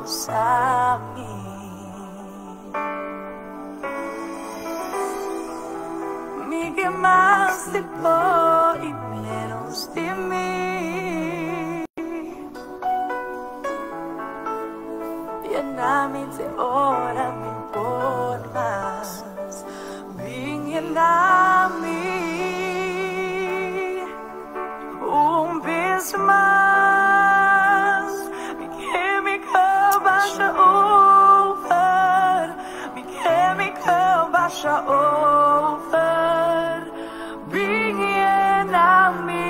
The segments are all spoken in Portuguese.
usa-me. Me quemaste por y menos de mí. Lléname de órame por más. Ven, lléname vez más. Me chemical baixa over. Me chemical baixa over. Ven, lléname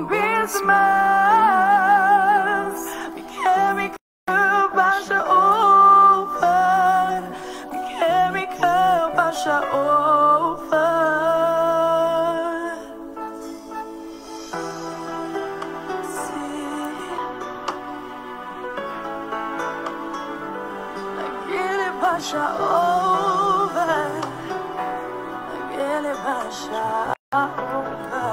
vez más. Me chemical baixa over. Me chemical baixa over. Baixa over, aquele baixa over.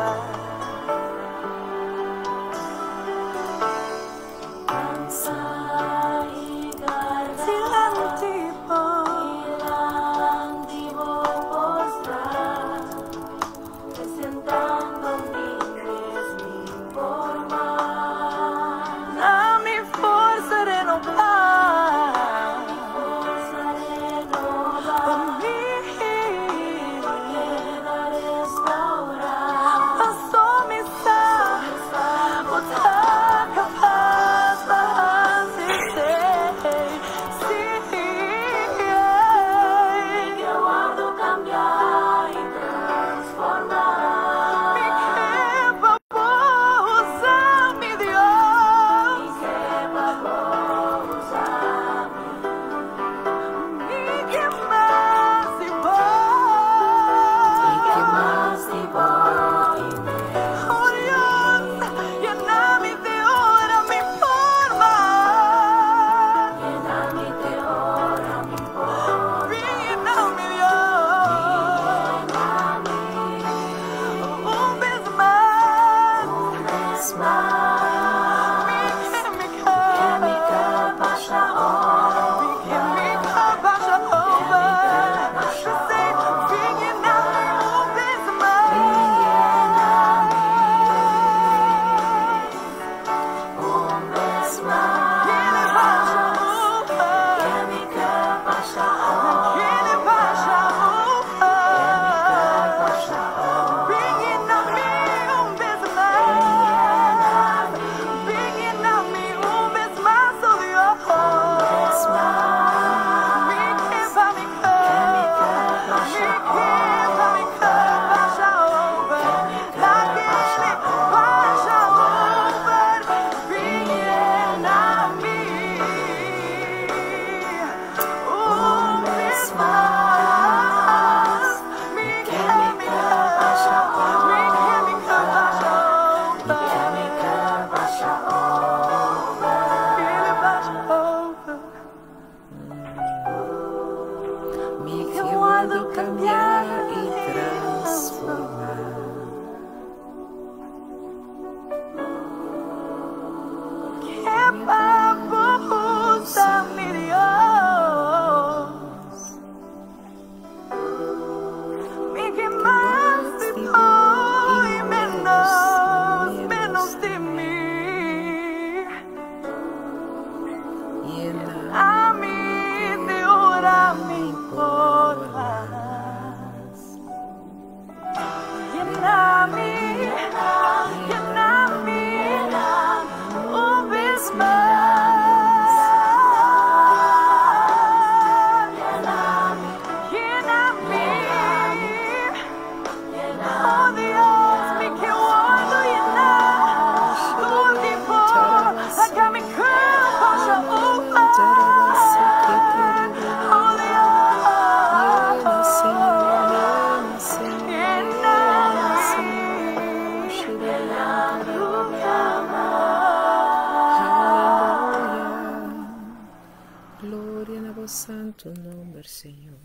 Santo nombre, Señor.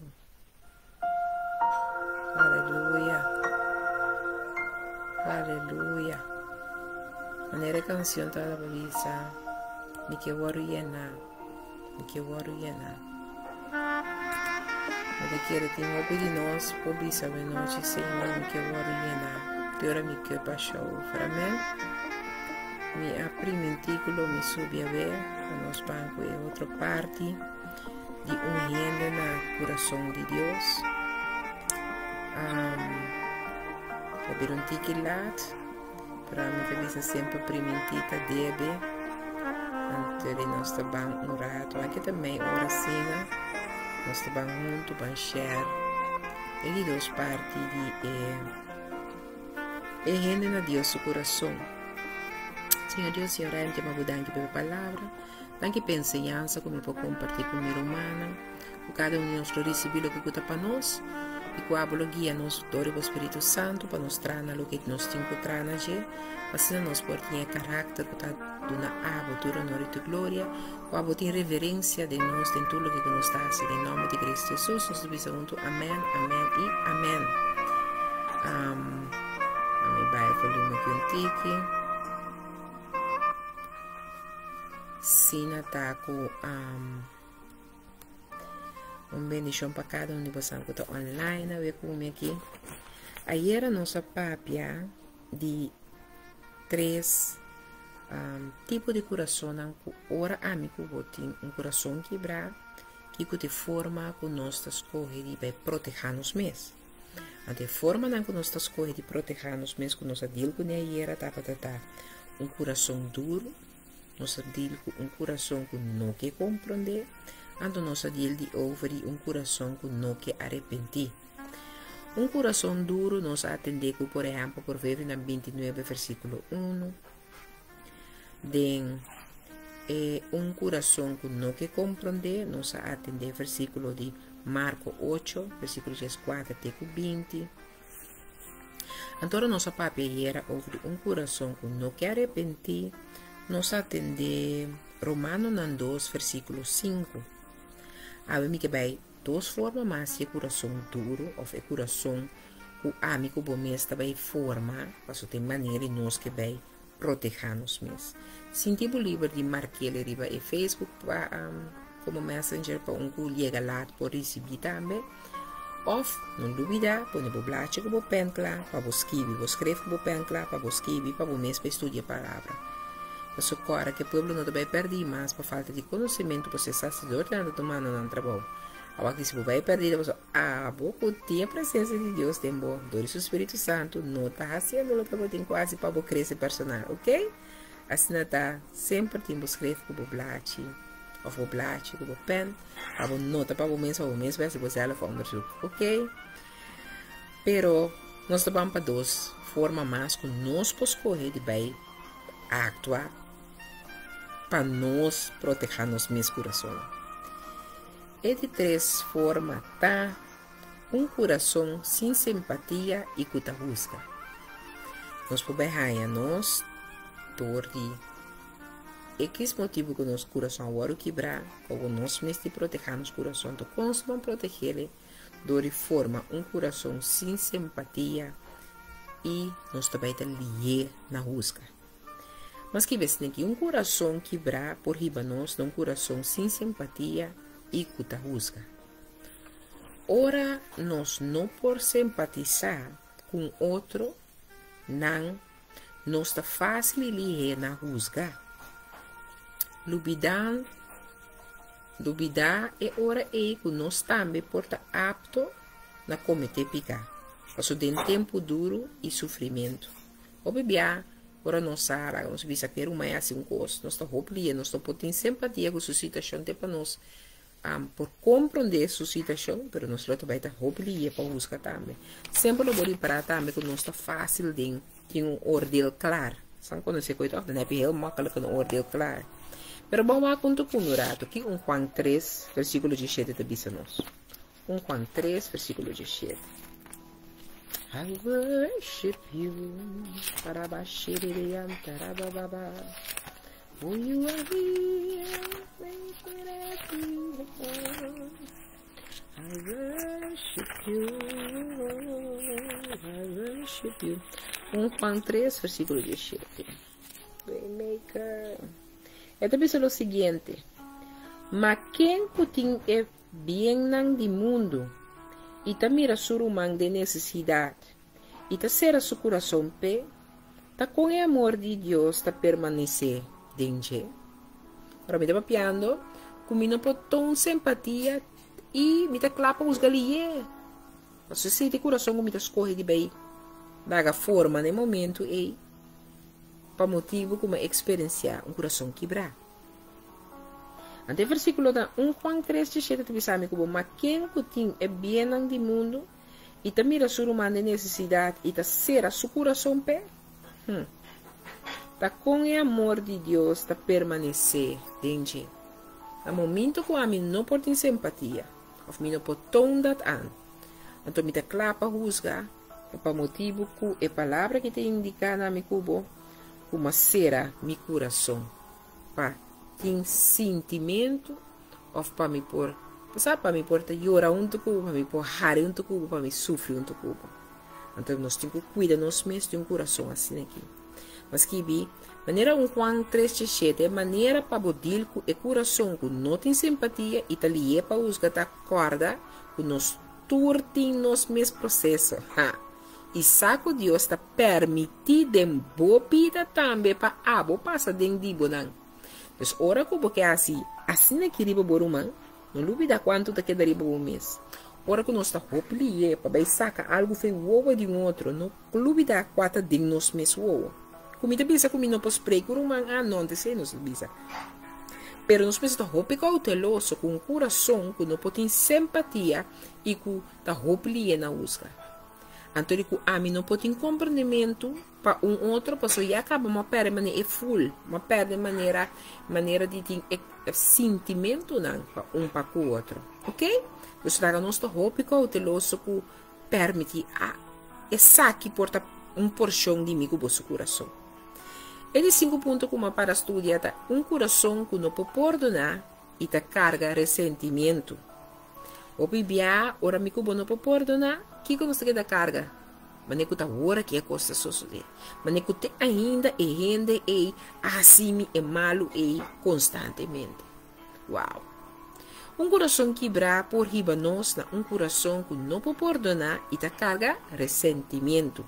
Aleluya. Aleluya. maneira canção tá a bolisa, me que warriena. Eu quero ter uma de nós, pobisa de noite, Senhor, me que warriena. Teora me que paixão, framen. Me aprimentículo, me subi a ver, a nos banco e outra parte de uniendo na coração de Deus. Haver tiquilat, para me cabeça sempre primentita debe, ante de nós banco no rato, aqui também ora cena, nós banco junto, ban share, e de duas partes de rende na Deus o coração. Senhor Deus, Senhor, eu te amo pela palavra, danke pela ensinança, como eu vou compartilhar com a minha humana, com cada um de nós receber o que está para nós, e com a guia nos dore o Espírito Santo, para nos trazer o que nós temos que trazer, assim nós podemos ter caráter, que está dando a botura, honra e glória, com a botura reverência de nós, de tudo o que nós está fazendo, em nome de Cristo Jesus, nós pedimos junto, amém, amém e amém. Amém, vai, volume contigo. Sim, ataco bendição para cada um de vocês que está online, a ver como aqui. Aí era nossa papia de 3 tipos de coração, ora amigo, tem um coração quebrado, que te forma com nós escolher e vai proteger-nos mesmo. A forma que nós escolher de proteger-nos mesmo, com nossa deal com aí era um coração duro. Nós deal com um coração que não quer compreender, ando nós deal de ouvir um coração que não quer arrepentir. Um coração duro nós atender, por exemplo, por ver na 29 versículo 1, de um coração que não quer compreender, nós atender versículo de Marcos 8, versículo 4 até 20. Então nossa papel era ouvir um coração que não quer arrepentir. Nós atender Romanos 2, versículo 5. Habemos que vai duas formas, mas é coração duro ou é coração o amigo bom mesmo também forma, mas tem maneira nós que vai proteger-nos mesmo. Sinti o livro de Marquele riba e Facebook como messenger para um colega lá por receber também. Ou, não duvida, põe o blate com o pen lá, para você escrever com o pen lá, para você escrever, para você estudar a palavra. Mas agora que o povo não vai perder mais por falta de conhecimento, você está se tomando no trabalho. Agora que se você vai perder, você tem a presença de Deus, tem bom, do Espírito Santo, não está fazendo o que você tem quase para você crescer personal, ok? Assim está, sempre tem que escrever com o blate, ou o blate, com o pen, para você nota para você mesmo, se você ela for ok? Pero, nós estamos para duas formas mais que nós podemos escolher de bem actuar para nós proteger nosso mesmo coração. E de 3 formas, tá? Um coração sem simpatia e que te busca. Nós podemos ganhar nós, torre. E que esse motivo que nosso coração agora quebrar, ou nós mesmos proteger nosso coração, então como proteger ele, de forma um coração sem simpatia e nós também te lier na busca. Mas que vez que um coração quebrar por riba nós, um coração sem simpatia e que te busca. Ora, nós não por simpatizar com outro, não, nós está fácil lier na busca. Duvidar é ora que nós também porta apto na cometer pecado. Passo de tempo duro e sofrimento. O bebê ora não sabe, nós visa que uma é assim gosto, nós estamos roubando, nós estamos tendo simpatia com a situação para nós, por compreender a situação, mas nós também estamos roubando para buscar também. Sempre eu vou parar também que nós está fácil de ter um ordem claro. Sabe quando você cuida, não é bem mal que um ordem claro. Mas vamos a contar com o rato aqui, Juan 3, versículo 17 de bisa nós. Juan 3, versículo 17. I worship you, Tarabashiriam, Tarababa. Oh, you are here, I worship you, I worship you. Juan 3, versículo 17. Erika. Esta dice lo siguiente. Ma quem putin é bien nang di mundo e ta mira surumang de necessidade e ta será su coração pe ta com o amor de Deus ta permanecer dentro. Ora me estava piando, comigo por tão simpatia e me ta clapa os galie. Mas se de coração me ta escorre de bem, daga forma no momento e para motivo como experienciar um coração quebrar. Ante versículo da 1 Juan 3:17 te bisame como ma quem putin é bem nang di mundo e ta mira surumang de necessidade e ta será su coração pe. Ta com o amor de Deus ta permanecer dentro. No momento que a mim não pode ter simpatia, ou mim não pode tondat an, então me ta clapa juzga, é para motivo que a palavra que te indica na mi cubo, como será mi coração, para ter sentimento, ou para me por, sabe, para me por te llorar cubo, para me por rir cubo, para me sofrer cubo. Então nós temos que cuidar nós mesmos de coração assim aqui. Mas que vi, maneira Juan 3:7 é maneira para bodil com o coração que não tem simpatia e tal para os que tá corda que nós turtem nos mesmos processos. E saco Deus está permitido em boa vida também para abo passa dentro de bonan. Então, ora como que é assim aqui riba borumang, não duvida quanto tá queda riba um mês. Ora que nós está hopli para vai saca algo feio de um outro, não duvida quanto dentro nos mesmos. Comida bisa kung não pos spray kung mang não te sei nos bisa. Pero nós precisamos hope cauteloso com o coração que não pode simpatia e que tá hope lia na usca. Então que a mim não pode compreendimento para outro, para já acaba uma perde maneira full, uma perde maneira de ter sentimento não para o outro, ok? Então nós tá hope cauteloso que permite a essa que porta porção de mim com o seu coração. Ele 5 pontos como para estudar tá coração que não pode perdonar e tá carga ressentimento. O bibia ora me cubo não pode perdonar, que não se queda carga. Mas nem que tá ora que é coisa suceder. Mas nem que te ainda e rende e assim é malo e constantemente. Uau. Coração quebrar por riba nós na coração que não pode perdonar e tá carga ressentimento.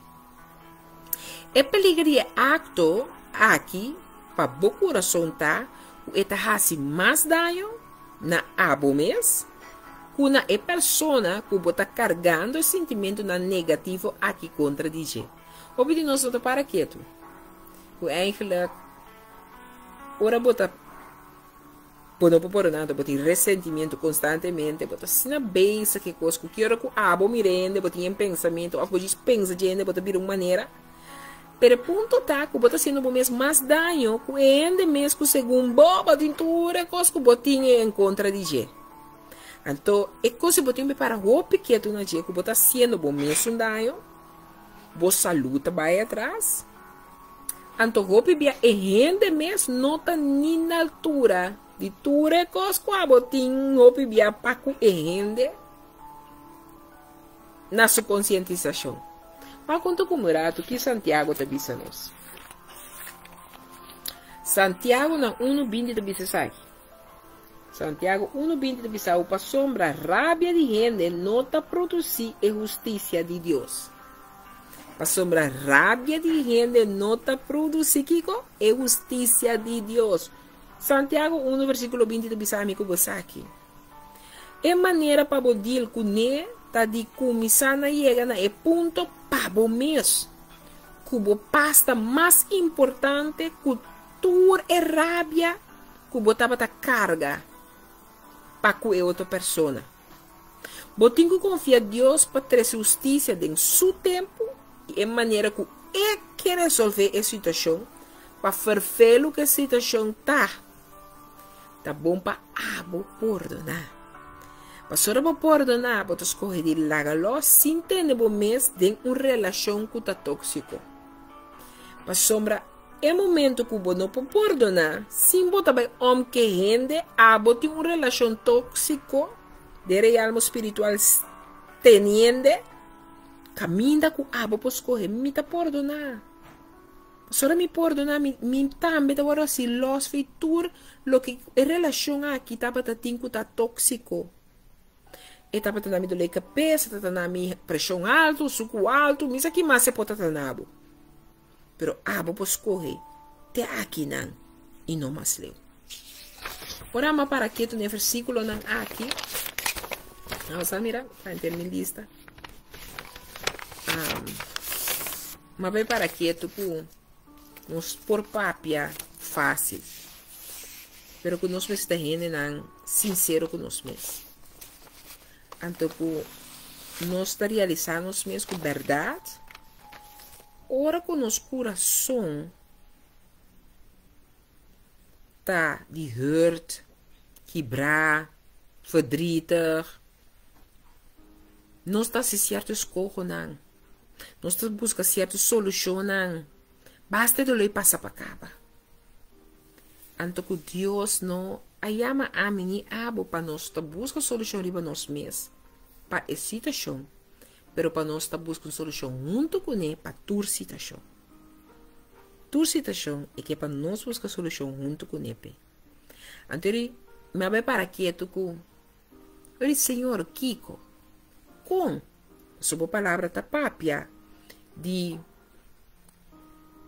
É peligro acto aqui para o coração tá o eta hasi mais dano na abo mês que na é persona que bota carregando o sentimento na negativo aqui contra dizer. Obede nós não para quieto. O eigenlijk ora bota não por nada, bota ressentimento constantemente, bota sina beisa que coisa que quero que abo mirende, bota em pensamento, ou diz pensa gente, bota vir uma maneira. Pero ponto tá que bota sendo mesmo mais dano que ainda mesmo que segundo boba tintura coisa que botinha em contra de je. Então é coisa botinha para o pequeno na je que bota sendo bom mesmo dano, boa saúde vai atrás. Então o bia é ainda mesmo não tá nem na altura de ture coisa que a botinha o bia para que ainda na sua conscientização. Mas quanto como rato que Santiago te bisa nos. Santiago na 1:20 te bisa sai. Santiago 1:20 te bisa o pa sombra rabia de gente não ta produzir a justiça de Deus. Pa sombra rabia de gente não ta produzir kiko a justiça de Deus. Santiago 1:20 te bisa amigo bosaki. É maneira para bodil cune tá de começar na chega na ponto para mês. Cubo pasta mais importante que tur e rabia que botava ta carga para com outra pessoa. Botinho que confia em Deus para ter justiça em seu tempo e em maneira que é que resolver a situação para fazer o que a situação tá bom para perdonar. Pastora para perdonar, para escolher de lagar sem ter bom mês de uma relação que está tóxico. Para sombra, é momento que você não pode perdonar, sem botar bem homem que rende, tem uma relação tóxica, de real espiritual teniendo, caminha com abo para escolher, me está perdonar. Só me perdona, me também agora se los feitur, lo que é relação aqui tá para tinco tá tóxico. E tá para me doler cabeça, tá na minha pressão alto, suco alto, mas aqui mais se pode tá nabo. Pero abo pos correr, te aqui não, e não mais leu. Ora, mas para que tu ne versículo não aqui? Vamos a mirar, para ter minha lista. Mas bem para que tu nos por papia fácil, pero que nós mesmos não sincero com nós mesmos. Então, nós está realizando nós mesmos com verdade. Ora com nosso coração tá de hurt, quebrar, verdrietig. Nós está se certo escolho não. Nós está buscando certa solução não. Basta de lei passar para cá. Então que Deus não ayama a mim e abo para nós tá busca solução riba nós mesmos para essa situação. Pero para nós está buscando solução junto com ele para tua situação. Tua situação é que é para nós buscar solução junto com ele. Então, me vai para aqui tu com o Senhor Kiko com sua palavra tá papia de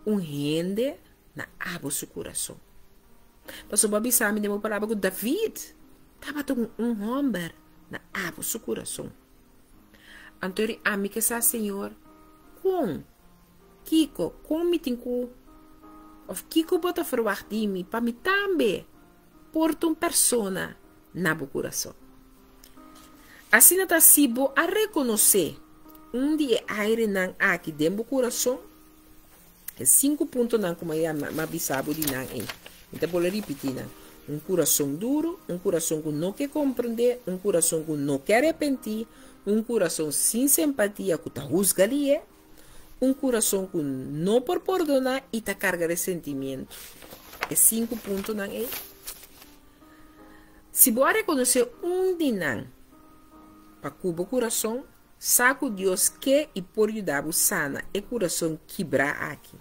gente na abo seu coração. Mas o babi sabe de uma palavra com David estava com homem na abo seu coração. Então, a mim que sa Senhor, com Kiko, com me tenho, of Kiko bota verwacht de mim, para mim também, porta persona na bo coração. Assim está sibo a reconhecer dia aire não aqui dentro do coração, é 5 pontos não como é mabisabo de não é. Então, vou repetir não. Um coração duro, um coração que não quer compreender, um coração que não quer arrepentir, um coração sem simpatia que está juzgaria, um coração que não por perdonar e está carga de sentimento. É 5 pontos não é. Se você reconhecer de não, para cubo coração, saco Deus que e por ajudar sana é coração quebrar aqui.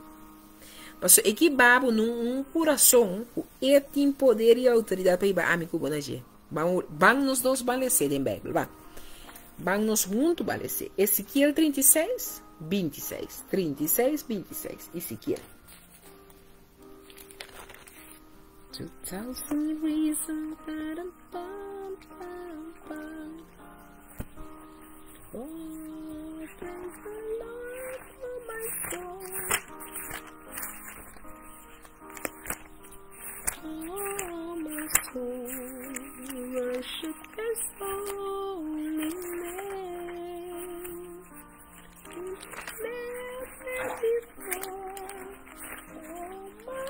Mas é que babo num coração que tem poder e autoridade para ir a mim cubo na gente. Vamos nós balecer em Bíblia, vamos juntos balecer. Ezequiel 36, 26. 36, 26. Ezequiel. 2000 reasons. Oh, praise the Lord for my soul. Oh, my soul, worship His holy name. Never before. Oh, my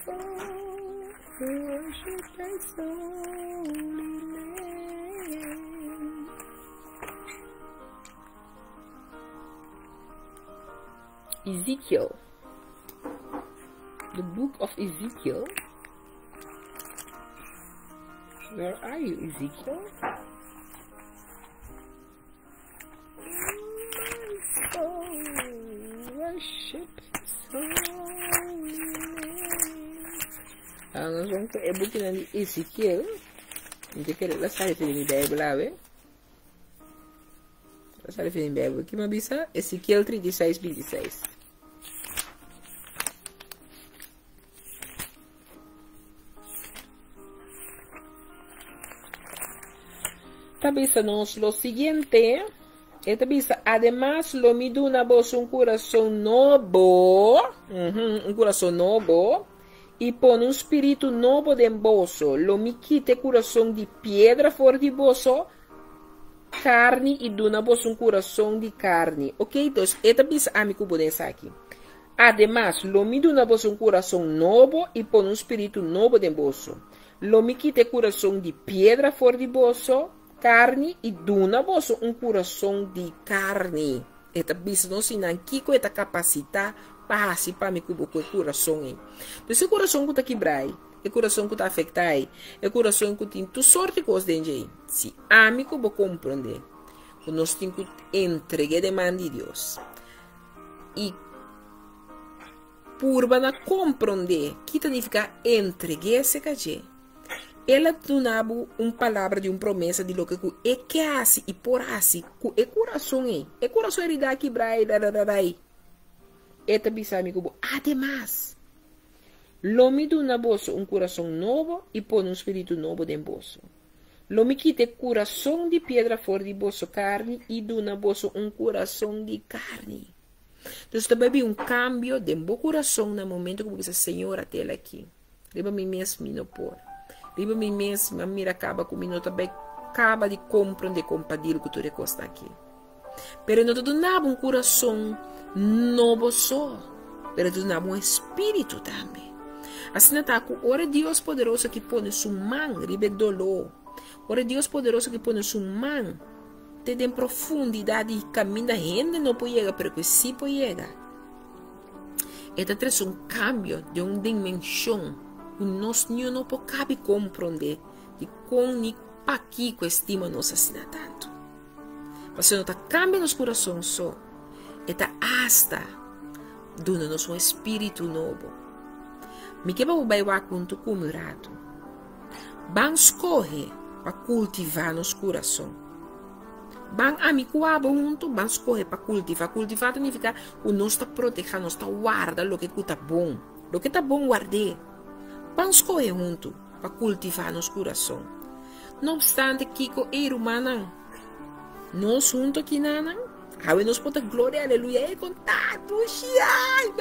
soul, worship His holy name. Ezekiel, the book of Ezekiel. Where are you, Ezekiel? Oh, worship His holy name. Nós vamos é book de Ezekiel. Não quero lá sair de Bíblia, lá sair de Bíblia. Que me bisa Ezekiel 36, 26. Tabisanos lo siguiente. Tabisa, además lo mido una voz un corazón nuevo, un corazón nuevo, y pone un espíritu nuevo de bozo. Lo mi quite corazón de piedra for de bozo, carne y de una voz un corazón de carne. Ok, entonces, tabisa amigo bonesa aquí. Además, lo mido una voz un corazón nuevo y pone un espíritu nuevo de bozo. Lo mi quite corazón de piedra for de bozo, carne e duna vosso coração de carne. Eta bisa não se não kiko eta capacita passe para me cubo com o coração. Então esse coração que tá quebrai, é coração que tá afetai, é coração que tem tu sorte com os dente. Se amigo vou compreender, que nós temos que entregar demanda de Deus. E purba na compreender, que significa entregue-se caje. Ela donava palavra de promessa de lo que é que hace e por hace, é coração é coração ele dá que brai, eta bisa amigo, además, lo me dona bolso coração novo e põe espírito novo dentro bolso. Lo me quite coração de pedra fora de bolso carne e dona bolso coração de carne. Então, também cambio de meu coração no momento que você Senhor até aqui. Leva me mesmo me no por. Leva me mesmo mira acaba com minuto também acaba de compreender compartilhar que tu recosta aqui. Pero não te donava coração novo só, pero te donava espírito também. Assim está com ora Deus poderoso que põe sua mão ribe dolor. Ora Deus poderoso que põe sua mão tem profundidade e caminho da gente não pode chegar, pero que sim pode chegar. Esta traz cambio de dimensão que nós não podemos compreender de como aqui que estima nós assim tanto. Mas não está cambiando nos corações só, está hasta dando-nos espírito novo. Me que vai junto com o rato. Vamos escolher para cultivar nos corações. Vamos amicuar junto, vamos escolher para cultivar. Cultivar significa que nós está protegendo, nós está guardando o que está bom. O que está bom guardar. Vamos escolher junto para cultivar nos corações. Não obstante que o ser humano, nós juntos aqui não, aí nós podemos glória, aleluia, e contar, ai,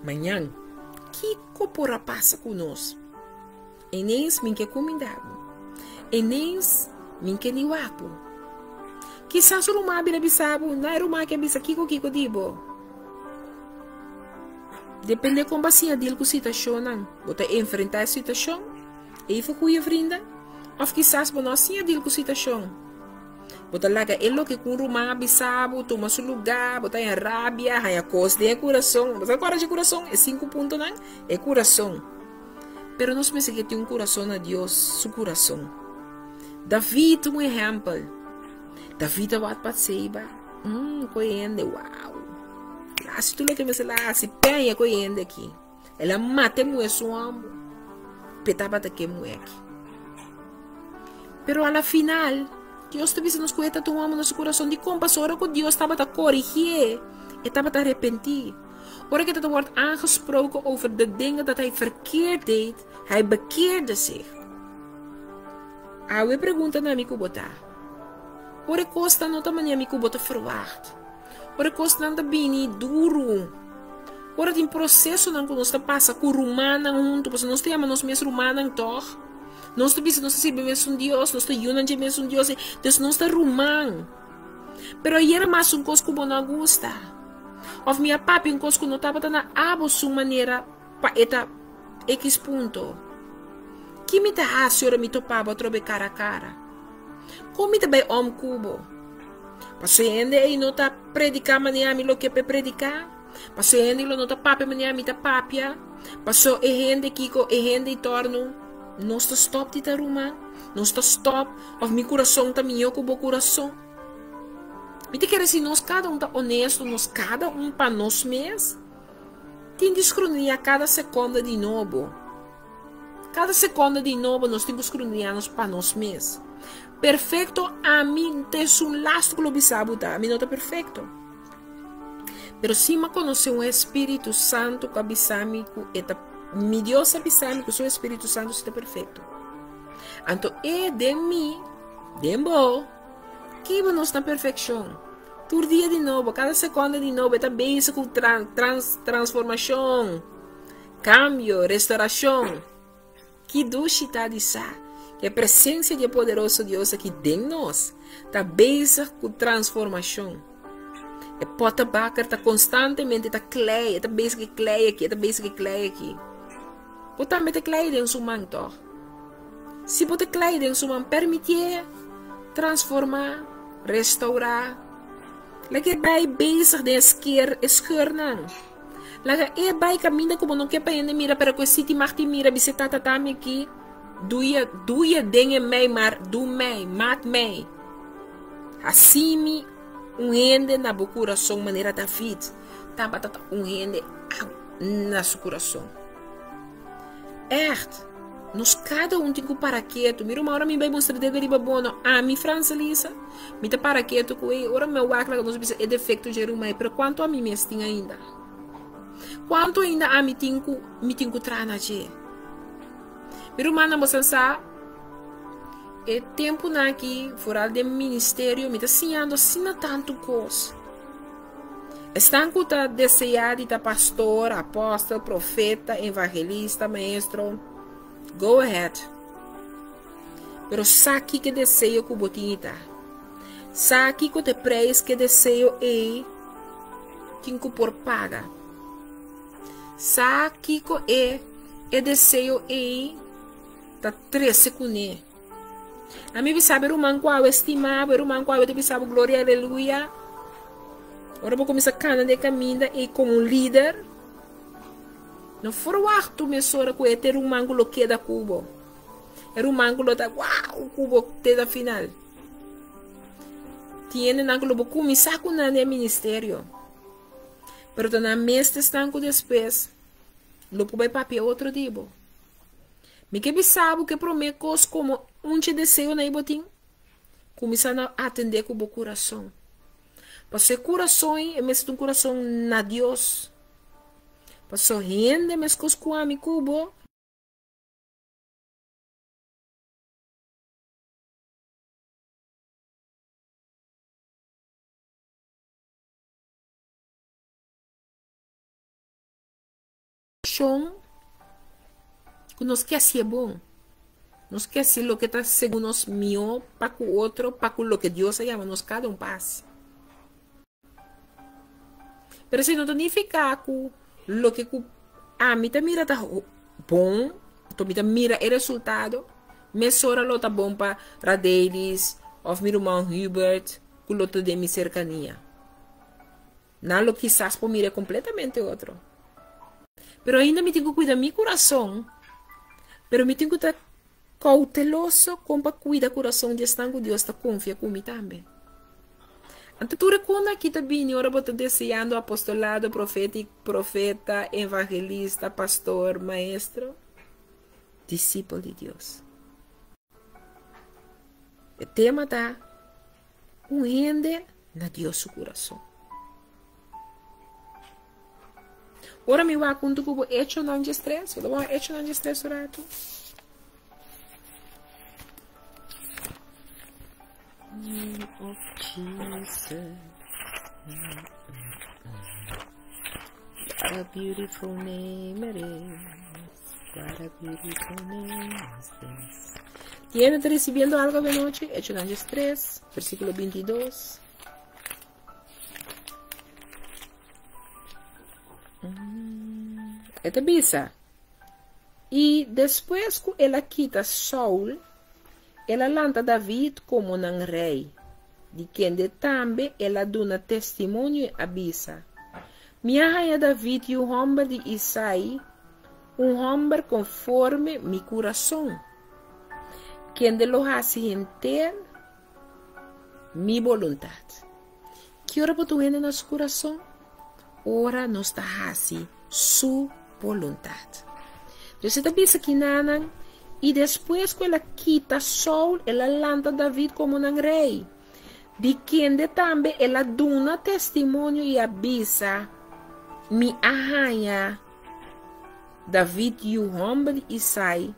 Manhã, que copora passa conosco? Enes min que comindado. Enes min que niwapo. Quizás o rumah bila bisabo, na rumah que bisa kiko dibo. Depende como assim a deal com situação não. Bota enfrentar a situação, e foi cuia frinda. Ou quizás bom assim a deal com situação. Bota laga elo que com rumah bisabo, toma seu lugar, bota em rabia, aí a costa de coração. Bota agora de coração, é 5 pontos não, é coração. Pero nós pensamos que tem coração a Deus, seu coração. David um exemplo. David wat patseba. Coende, uau. Lá se tu lê que me lá, se penha coende aqui. Ela mata muito seu amo. Petaba que muito aqui. Pero a la final, Deus te visa nos cuenta tu amo no seu coração de compas, ora que Deus estava a corrigir, estava a arrepentir. Ora que het wordt aangesproken over de dingen dat hij verkeerd deed, hij bekeerde zich. We pergunta na mi kubota. Ora costa não também a mi kubota verwacht. Ora costa não bini duro. Ora tem processo não que nós passa com rumana junto, porque nós temos nós mesmos rumana toch. Nós temos nós se bebemos Deus, nós temos yunan de mesmo Deus, então nós está rumán. Pero ayer mais coisa como não gusta. Of minha papi um coisa que não estava na abo sua maneira para eta X ponto. Que me dá a senhora me topava trobe cara a cara. Como me também cubo. Passou ainda e não tá predicar maneira me lo que predicar. Passou ainda e não tá papi maneira me tá papia. Passou e ainda kiko e ainda e torno. Não está stop de taruma. Não está stop. Of meu coração tá minha cubo coração. Me te quer se nós cada tá honesto, nós cada para nós mesmos. Tem de escrutinar cada segunda de novo. Cada segunda de novo nós temos que escrutinar para nós mesmos. Perfeito a mim tem um lasto que lo bisabo tá, a mim não tá perfeito. Pero se me conhecer um Espírito Santo que abisame, mi Deus abisame que o Espírito Santo está perfeito. Então é de mim, de bom, que nós na perfeição. Todo dia de novo, cada segunda de novo, está bem com transformação, cambio, restauração. Que doce está de sa, que a presença de poderoso Deus aqui dentro de nós está bem com transformação. E pota bacar está constantemente está clay, está bem que clay aqui, está bem que clay aqui. Pota mete clay dentro do seu manto. Se pota clay dentro do seu manto, permitir transformar, restaurar. Lagi vai bezig de esquer não. Lagi vai caminha como não quer para ainda mira para que se te marti mira bisita tatami aqui. Doe dingen mij maar doe mij, maak mij. Assim gente na bo coração maneira David. Tá batata gente na seu coração. Nós cada tem que para quieto. Mira uma hora me vai mostrar de riba bono. Mi França Lisa. Me tá para quieto com ele. Ora meu acla nós precisa é defeito Jerumai. Pero quanto a mim me tem ainda? Quanto ainda a me tenho trana je? Mira uma na moça sa. É tempo na aqui fora do ministério me tá ensinando assim tanto coisa. Estão que tá desejado tá pastor, apóstolo, profeta, evangelista, maestro. Go ahead. Pero sabe que desejo que botinha. Sabe que te preço que desejo é tinco por paga. Sabe que é desejo é tá 13 com ele. A mim sabe o man qual estimar, o man qual te sabe glória aleluia. Ora vou começar a caminhar de caminho e como líder. Não for o acto mesora com ter um mangulo que da cubo. Era um mangulo da uau, cubo te da final. Tiene nangulo bo começar com na ministério. Pero na mesta estanco depois. Lo vai papel outro tipo. Me que sabe que promete como te desejo na ibotim. Começar a atender com o coração. Porque coração é mesmo um coração na Deus. Porque gente mesmo com a mi cubo. Que nos quer ser bom. Nos quer ser lo que está segundo nos mío para o outro, para lo que Deus chama nos cada paz. Pero se não significa que lo que a mim mira tá bom, então mira o resultado, mesora lo tá bom para Radeilis, ou meu irmão Hubert, que lo de minha cercania. Não lo quizás por mira completamente outro. Pero ainda me tenho que cuidar meu coração. Pero me tenho que estar cauteloso como para cuidar do coração de estar com Deus, está confia comigo também. Então, tu reconhece que está bem, ora você desejando apostolado, profeta, evangelista, pastor, maestro, discípulo de Deus. O tema está gente na Deus seu coração. Ora me vai contar que eu hecho não de estresse, eu vou hecho não de estresse rato. Of Jesus. What a beautiful name it is. What a beautiful name is this. ¿Tiene recibiendo algo de noche? Hecho en 3, versículo 22. Esta bisa. E depois que ela quita Saul, ela lanta David como um rei, de quem de também ela dá testemunho a bisa. Minha rainha David e o homem de Isaí, um homem conforme mi coração, quem de lo hace inteiro mi vontade. Que ora para tu gente no seu coração? Ora nos está hace sua vontade. Então você está bisa que nanan. E depois que ela quita Saul, ela lanta David como um rei. De quem de também ela dá testemunho e avisa mi arranha David e o homem de Isaí,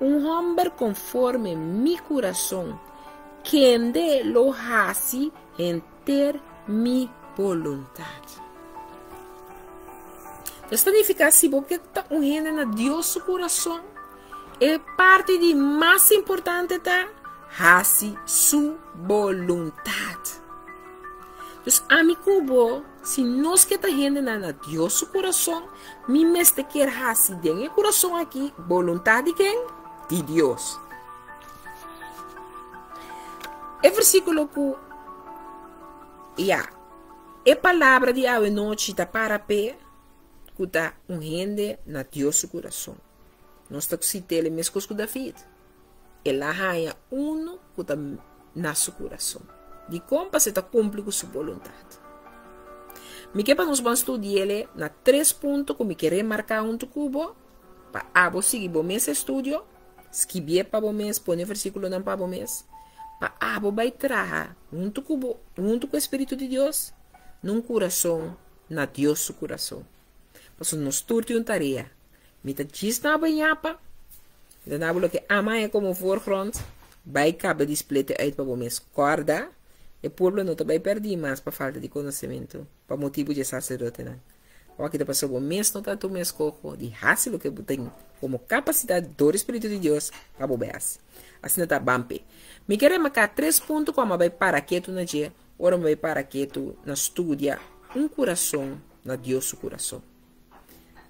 um homem conforme mi coração, quem de lo hace em ter mi vontade. Então significa assim, porque está unindo na Deus seu coração. É parte de mais importante tá hace sua vontade. Então, a mi cubo, se nós que tá gente na Deus seu coração, mi mestre quer hace den o coração aqui, vontade de quem? De Deus. É versículo que é palavra de ave noite tá para pé, que tá gente na Deus seu coração. Nós estamos citando o mesmo com David. Ele arranha que está no seu coração. de como você está cumprindo com sua vontade. Me que para nós vamos estudar na 3 pontos que me querer marcar um cubo para você seguir o mês estudo, escrever para o mês, pôr versículo não para o mês, para vai trazer junto com o Espírito de Deus, num coração, na Deus seu coração. Para nós turte uma tarefa, me tá diz na banhapa, dan hablo que ama é como foreground, vai cabe display uit para o mês corda. O povo não vai perder mais para falta de conhecimento, para motivo de sacerdote. O que passou o mês não está tu mês coco, de raça que tem como capacidade do Espírito de Deus para o beas. Assim está bampe. Me quero marcar 3 pontos como vai para quieto na dia, ora vai para quieto na estudia um coração na Deus o coração.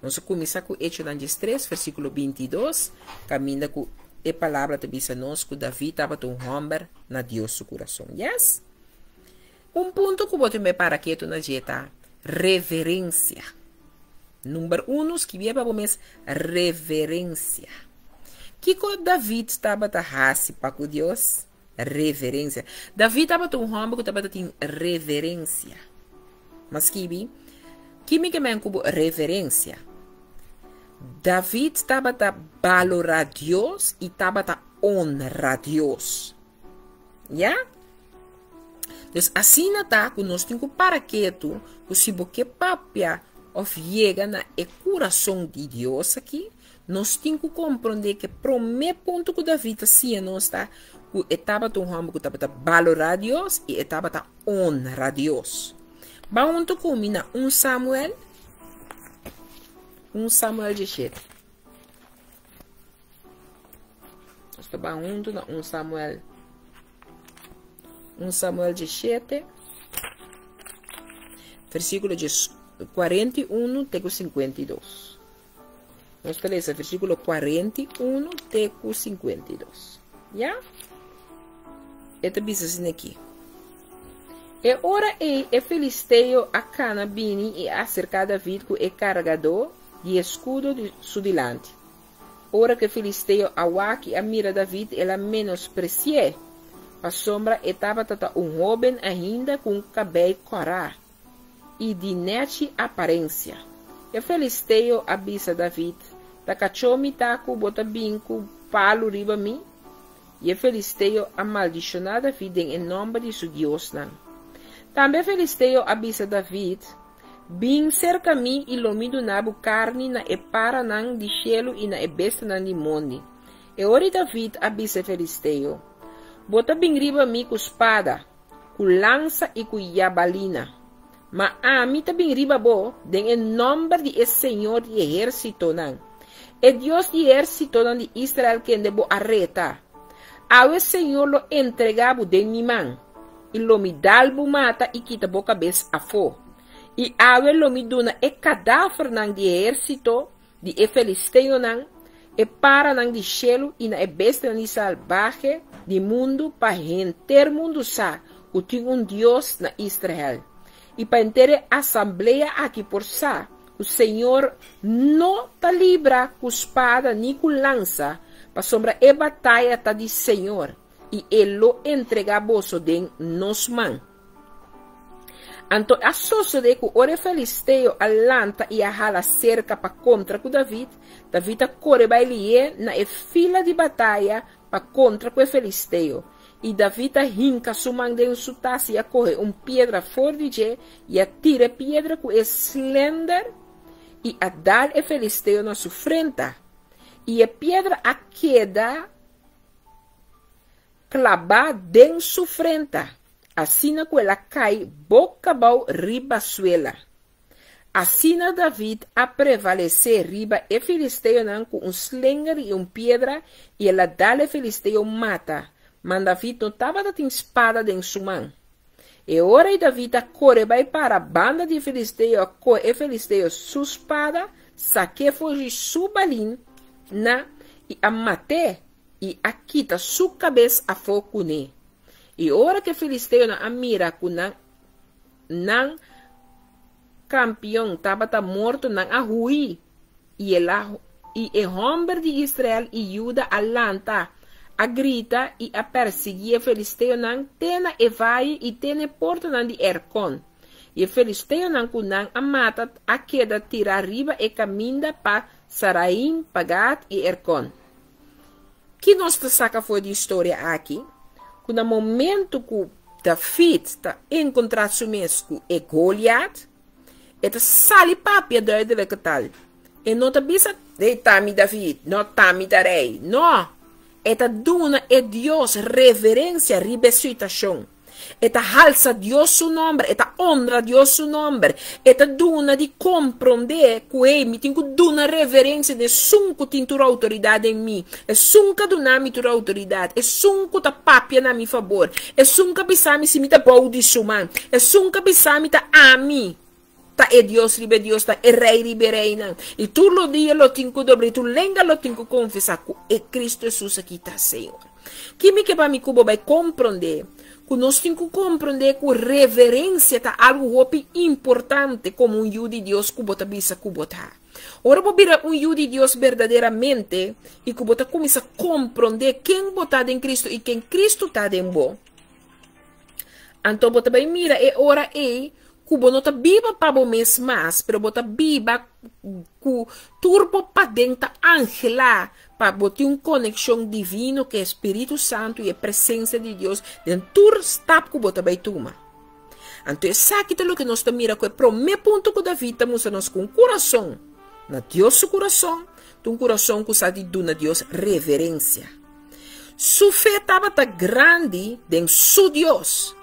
Nós começamos com Hechos 3, versículo 22, caminha com a palavra de bisa nós que Davi estava um homem na Deus o coração. Yes? Um ponto que eu me para quieto na dieta, reverência. Número 1, que via para o mês, reverência. Que David estava a raça para com Deus? Reverência. David estava um homem que estava a reverência. Mas que me queimam como reverência. David estava a valorar Deus e estava a honrar Deus. Yeah? Então, assim está que nós temos para quieto, que se você papia ou chega na coração de Deus aqui, nós temos que compreender que o primeiro ponto que David assim não está, que estava um homem que estava a valorar Deus e estava a honrar Deus. Vamos comigo 1 Samuel 17. Nós estamos na 1 Samuel 17, versículo 41 até 52. Nós temos o versículo 41 até 52. Já? Esta diz assim aqui. E ora e filisteu a cana bini e acerca David com o carregador de escudo de su dilante. Ora que filisteu a waki a mira David ela menosprecie. A sombra estava um jovem ainda com cabelo corá e de nete aparência. E filisteu avisa David, tacachomi taco bota binco palo riba mim. E filisteu amaldicionou David em nome de seu Deus não. Também filisteu avisa David, bin cerca mim e lomido nabo carne na para nan de cielo e na besta nan de monde. E ora David avisa filisteu, bota bem riba mi com espada, com lança e com jabalina. Mas a mim também riba bo, em nome de Senhor de exército não. É Deus de exército não de Israel que debo arreta. Ao Senhor lo entregabo de mi mão. E lo me dalbo mata e quita bo cabeça a fo. E ao lo me dona e cadáver não de exército de filisteu não. E para não de cielo e na besta de salvaje de mundo para enter mundo sa o tem Deus na Israel e para enter assembleia aqui por sa o Senhor não ta libra com espada nem com lança para sombra e batalha ta de Senhor e ele lo entrega bolso de nos mãos. Então, a socio de que o filisteu alanta e a hala cerca para contra com David corre baile na fila de batalha para contra com o filisteu. E David hinca sua mão de sua taça e a corre pedra forte e atira pedra com slender e a dar o filisteu na sua frente. E a pedra a queda clavada em sua frente. Assim que ela cai boca abaixo riba suela. Assim David a prevalecer riba e filisteu não com slinger e pedra e ela dá o filisteu mata. Mas David não estava com espada em sua mão. E ora David corre vai para a banda de filisteu e filisteu sua espada saque foge sua balin na e a mate e a quita sua cabeça a fogo ne. E ora que filisteu na mira com nan campeão estava morto na arrui e o homem de Israel e Judá alanta a grita e a perseguir filisteu nan tena e vai e tene porta nan di Ercon. E filisteu nan kunan a mata a queda tira arriba e caminda pa Saraim, Pagat e Ercon. Que nós te saca foi de história aqui? Que no momento que David está encontrado mesmo e Goliath, ele sali papia de que tal. E não te bisa de tami David, não tami da rei, não. Eta duna e Dios reverencia ribesitação. Eta halsa Dios su nombre, eta honra Dios su nombre. Eta duna di compreender que mi tenho duna reverência de sunco tintura autoridade em mim. E sunca dunami tura autoridade. E sunco ta papia na mi favor. E sunca bisami si mi ta baudi suman. E sunca bisami ta ami. Ta e Dios ribe Dios ta e rei ribe reina. E tu lo dia lo tinco dobre, tu lenga lo tinco confessar que é Cristo Jesus aqui ta Senhor. Que me que para mi cubo vai compreender. Que nós temos que compreender que reverência é algo importante como um filho de Deus que você bisa que você. Ora, para virar um filho de Deus verdadeiramente e que você começa a compreender quem você está em Cristo e quem Cristo está em você. Então, você vai mirar e ora que você não está viva para você mesmo, mas você viva com turbo para dentro angelar para botar uma conexão divina que é Espírito Santo e a presença de Deus dentro do estado que você vai tomar. Então, isso aqui é o que nós estamos mirando, que é o primeiro ponto que David está mostrando com o coração. Na Deus o coração, um coração que sabe de Deus reverência. Sua fé estava grande em seu Deus.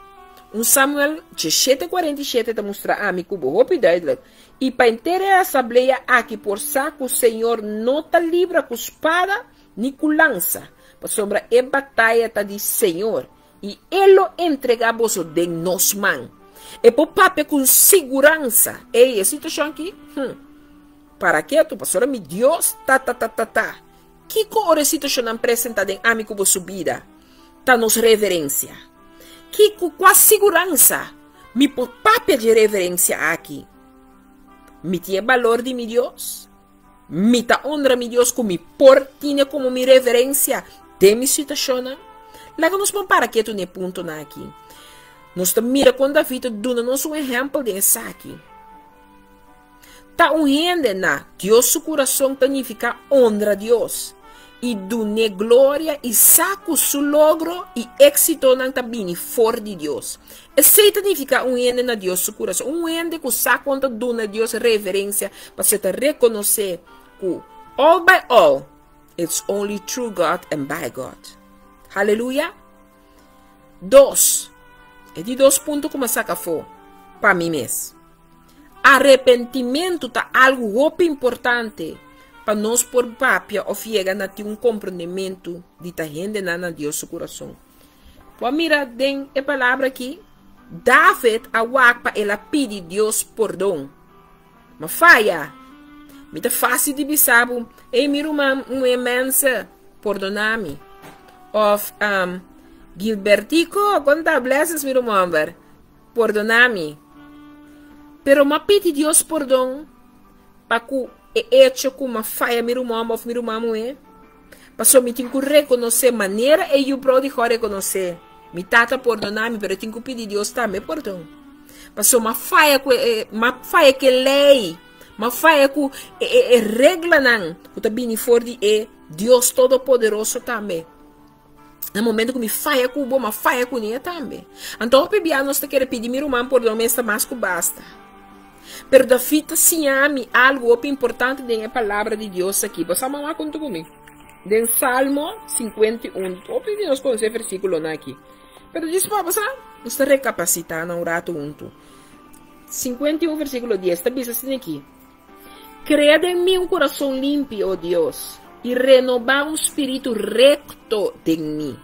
Um Samuel 17:47 te mostra a mim como rapidez. E para inteira a assembleia aqui por saco o Senhor não te livra com espada nem com lança. Para sobre a batalha tá de Senhor. E Ele entrega você de nos mãos. E por papel com segurança. E a situação aqui. Para que tu pastor meu Deus Que cor a situação apresentada em amigo por subida. Tá nos reverência. Que com a segurança, me por papel de reverência aqui, me tinha valor de meu Deus, me ta honra meu Deus como me por tinha como me reverência de minha situação. Lá que nos vamos para que tu ne ponto na aqui, nós te mira quando David dona nos um exemplo de essa aqui. Ta gente na Deus su coração significa honra a Deus. E dune glória e saco su logro e éxito não tá bem fora de Deus. Isso significa gente na Deus su coração. Gente que saco onde dune Deus reverência para se te reconhecer que all by all, it's only through God and by God. Aleluia. 2. É de 2 pontos como saca for para mim mesmo. Arrependimento tá algo muito importante. Para nós por papia ou fiega na ter compreendimento de ta gente na Deus seu coração. Para mirar den a palavra aqui, David a wapa ela pede Deus perdão. Mas falha. Me tá fácil de bisabo, meu irmão, imensa, perdona-me. Of Gilbertico, quanta blessings meu irmão, perdona-me. Pero ma pede Deus perdão para que hecho com uma falha meu irmão é. Passou me tenho que reconhecer maneira e eu pode reconhecer. Me tata perdonar-me, mas eu tenho que pedir Deus também perdão. Passou uma falha que lei, uma falha que regra não, que tá bem fora de Deus todo-poderoso também. No momento que me falha com uma falha com ele também. Então o bebê nós te quer pedir meu irmão perdão, mas está mais que basta. Pero David sim ame algo importante da palavra de Deus aqui. Você vai contar comigo. De Salmo 51. Vou pedir nós com esse versículo aqui. Pero diz para você, você recapacitar na orato junto. 51 versículo 10. Está vendo assim aqui. Crea em mim um coração limpo, ó Deus, e renovar um espírito recto em mim.